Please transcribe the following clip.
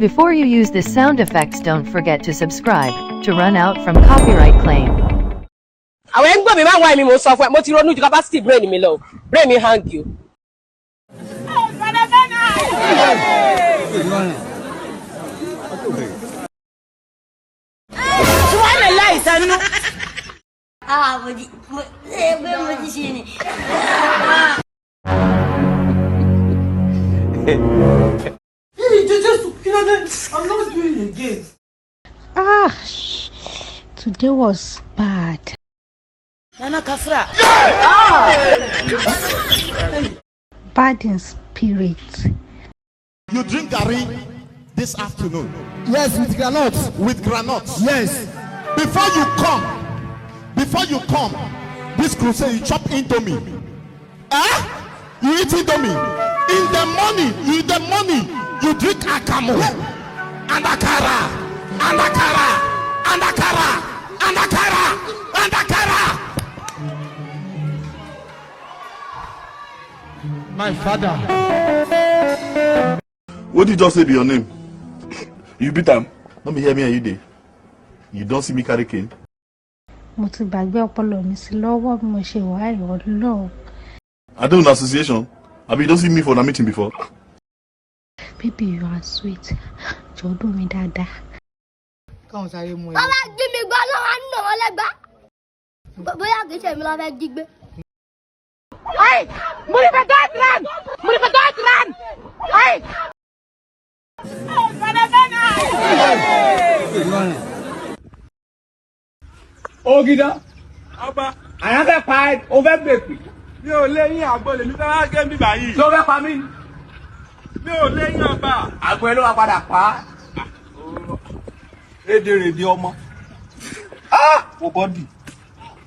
Before you use this sound effects, don't forget to subscribe to run out from copyright claim. Àwọn ń gbọ́ mi máa ń wá mi mo sọ fún ẹ mo ti ronú ju capacity brain mi lọ brain mi hang you. I'm not doing it again. Today was bad. Nana Kafra. Bad in spirit. You drink garri this afternoon? Yes, with granite. With granuts? Yes. Before you come, this crusade you chop into me. You eat into me. In the morning, you drink akamu and akara, and akara, and akara, and akara, and akara. My father. What did you just say be your name? You beat him. Let me hear me and you there. You don't see me carry cane. Mo ti gbàgbé ọpọlọ mi sí lọ́wọ́ bí mo ṣe wà Ọlọ́run. I don't know association. I mean, you don't see me for a meeting before. Baby, you are sweet. Jọ̀ọ́ mi dáadáa. Káwọn sáré mú ẹ. Bàbá jí mi gbọ́ lọ́wọ́ á nà wọ́n lẹ́gbàá. Bóyá kìí ṣe mi lọ́ fẹ́ jí gbé. Hey! Murifatotran! Hey! Ogida. Ọba. Àyàn fẹ́ pa ẹ́, o fẹ́ gbèpè. Mi ò léyìn àgbọ̀ lèmi fẹ́ wá gé mi báyìí. Ṣé o fẹ́ pa mí? Mi ò léyìn ọba. Àgbọ̀ ẹ ló wá padà pa á. Rédèrèdè ọmọ. Wo bọ́dì.